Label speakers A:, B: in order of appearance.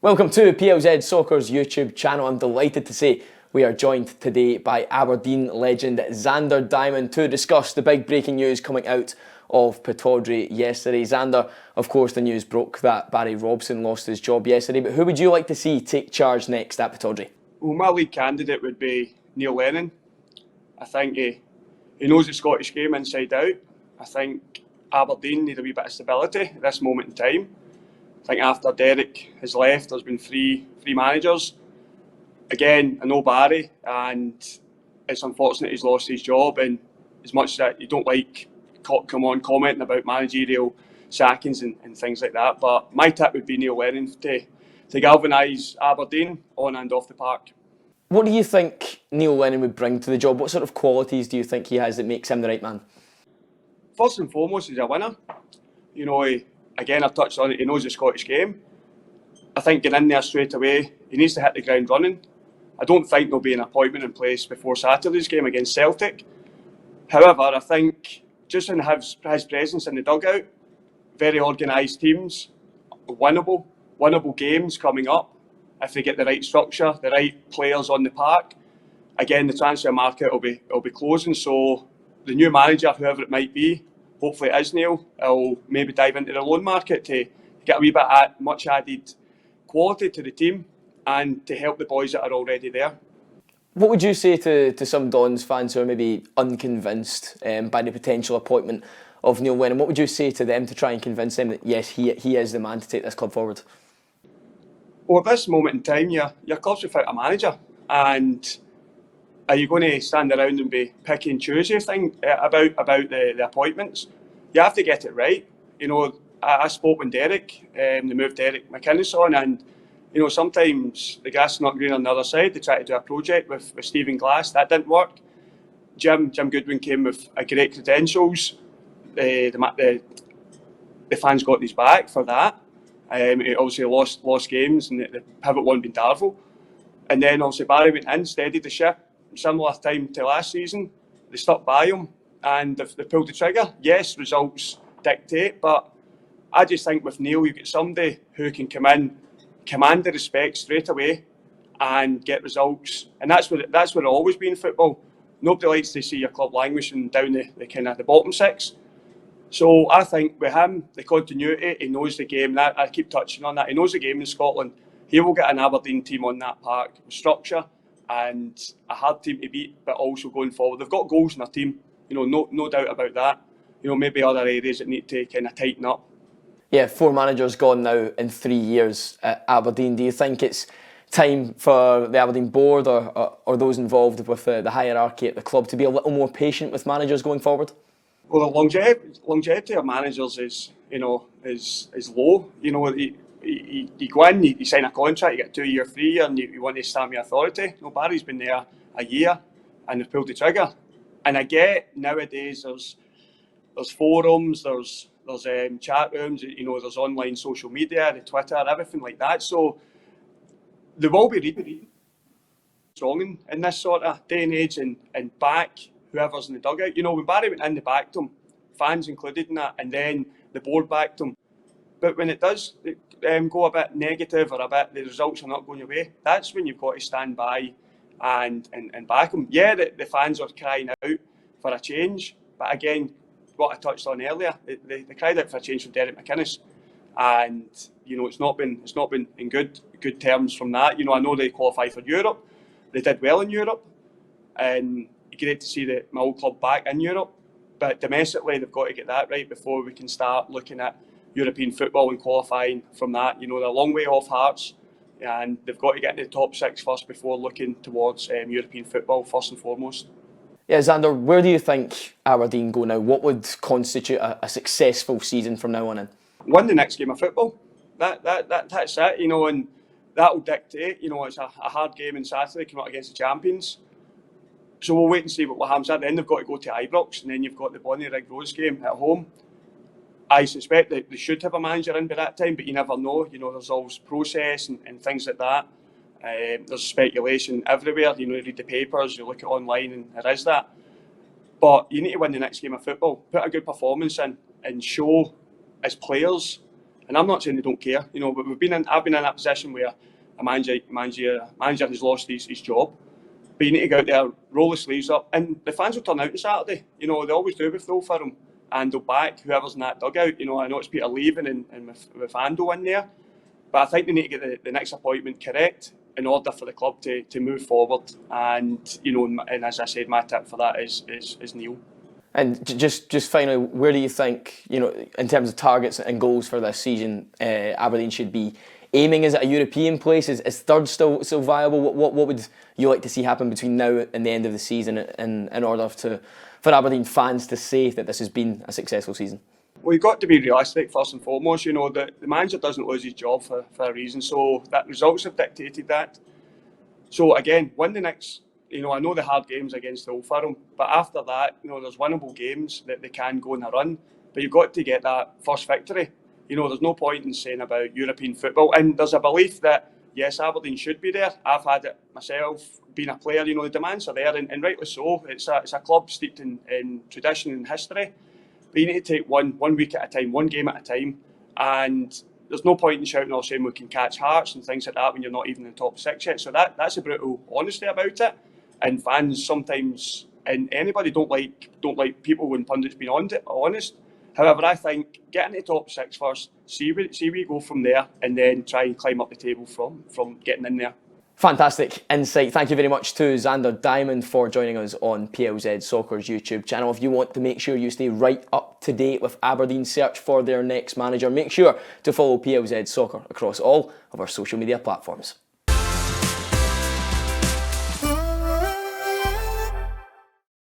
A: Welcome to PLZ Soccer's YouTube channel. I'm delighted to say we are joined today by Aberdeen legend Zander Diamond to discuss the big breaking news coming out of Pittodrie yesterday. Zander, of course, the news broke that Barry Robson lost his job yesterday, but who would you like to see take charge next at Pittodrie?
B: Well, my lead candidate would be Neil Lennon. I think he knows the Scottish game inside out. I think Aberdeen need a wee bit of stability at this moment in time. I think after Derek has left, there's been three managers. Again, I know Barry, and it's unfortunate he's lost his job. And as much as that you don't like commenting about managerial sackings and things like that, but my tip would be Neil Lennon to galvanise Aberdeen on and off the park.
A: What do you think Neil Lennon would bring to the job? What sort of qualities do you think he has that makes him the right man?
B: First and foremost, he's a winner. Again, I've touched on it, he knows the Scottish game. I think getting in there straight away, he needs to hit the ground running. I don't think there'll be an appointment in place before Saturday's game against Celtic. However, I think just in his presence in the dugout, very organised teams, winnable games coming up, if they get the right structure, the right players on the park. Again, the transfer market will be closing, so the new manager, whoever it might be, hopefully it is Neil, will maybe dive into the loan market to get a wee bit much added quality to the team and to help the boys that are already there.
A: What would you say to some Dons fans who are maybe unconvinced by the potential appointment of Neil Lennon? What would you say to them to try and convince them that yes, he is the man to take this club forward?
B: Well, at this moment in time, your club's without a manager, and are you going to stand around and be picky and choosy about the appointments? You have to get it right. I spoke with Derek, they moved Derek McInnes on, and sometimes the grass is not green on the other side. They tried to do a project with Stephen Glass, that didn't work. Jim Goodwin came with a great credentials. The fans got his back for that. He obviously lost games, and the pivot one being Darvel. And then obviously Barry went in, steadied the ship. Similar time to last season, they stuck by him and they pulled the trigger. Yes, results dictate, but I just think with Neil, you get somebody who can come in, command the respect straight away, and get results. And that's what it's always been in football. Nobody likes to see your club languishing down the bottom six. So I think with him, the continuity, he knows the game. I keep touching on that. He knows the game in Scotland. He will get an Aberdeen team on that park with structure and a hard team to beat, but also going forward. They've got goals in their team, no doubt about that. Maybe other areas that need to kind of tighten up.
A: Yeah, 4 managers gone now in 3 years at Aberdeen. Do you think it's time for the Aberdeen board or those involved with the hierarchy at the club to be a little more patient with managers going forward?
B: Well, the longevity of managers is low. You go in, you sign a contract, you get 2 year, 3 year, and you want to stamp your authority. No, Barry's been there a year and they've pulled the trigger. And I get nowadays there's forums, there's chat rooms, there's online social media, the Twitter, everything like that. So they will be reading strong in this sort of day and age and back whoever's in the dugout. When Barry went in, they backed him, fans included in that, and then the board backed him. But when it does go a bit negative or the results are not going your way, that's when you've got to stand by and back them. Yeah, the fans are crying out for a change, but again, what I touched on earlier, they cried out for a change from Derek McInnes, and it's not been in good terms from that. I know they qualified for Europe, they did well in Europe, and great to see my old club back in Europe, but domestically they've got to get that right before we can start looking at European football and qualifying from that. They're a long way off Hearts, and they've got to get into the top 6 first before looking towards European football first and foremost.
A: Yeah, Zander, where do you think Aberdeen go now? What would constitute a successful season from now on in?
B: Win the next game of football. That's it, and that will dictate. It's a hard game on Saturday, coming up against the champions. So we'll wait and see what happens. At the end, they've got to go to Ibrox, and then you've got the Bonnyrigg Rose game at home. I suspect that they should have a manager in by that time, but you never know. There's always process and things like that. There's speculation everywhere. You read the papers, you look at online, and there is that. But you need to win the next game of football, put a good performance in, and show as players And I'm not saying they don't care, you know, but I've been in that position where a manager has lost his job. But you need to go out there, roll the sleeves up, and the fans will turn out on Saturday. You know, they always do with Phil Firm, and they'll back whoever's in that dugout. You know, I know it's Peter leaving and with Ando in there, but I think they need to get the next appointment correct in order for the club to move forward. And, you know, and as I said, my tip for that is Neil.
A: And just finally, where do you think, you know, in terms of targets and goals for this season, Aberdeen should be aiming? Is it a European place? Is third still viable? What would you like to see happen between now and the end of the season in order for Aberdeen fans to say that this has been a successful season?
B: Well, you've got to be realistic first and foremost. You know, the manager doesn't lose his job for a reason, so that results have dictated that. So again, win the next. You know, I know the hard games against Old Firm, but after that, you know, there's winnable games that they can go on a run. But you've got to get that first victory. You know, there's no point in saying about European football. And there's a belief that, yes, Aberdeen should be there. I've had it myself, being a player, you know, the demands are there, and rightly so. It's a club steeped in tradition and history. But you need to take one week at a time, one game at a time. And there's no point in shouting or saying we can catch Hearts and things like that when you're not even in the top six yet. So that's a brutal honesty about it. And fans sometimes, and anybody don't like people when pundits being honest. However, I think get into the top six first, see where you go from there, and then try and climb up the table from getting in there.
A: Fantastic insight. Thank you very much to Zander Diamond for joining us on PLZ Soccer's YouTube channel. If you want to make sure you stay right up to date with Aberdeen, search for their next manager. Make sure to follow PLZ Soccer across all of our social media platforms.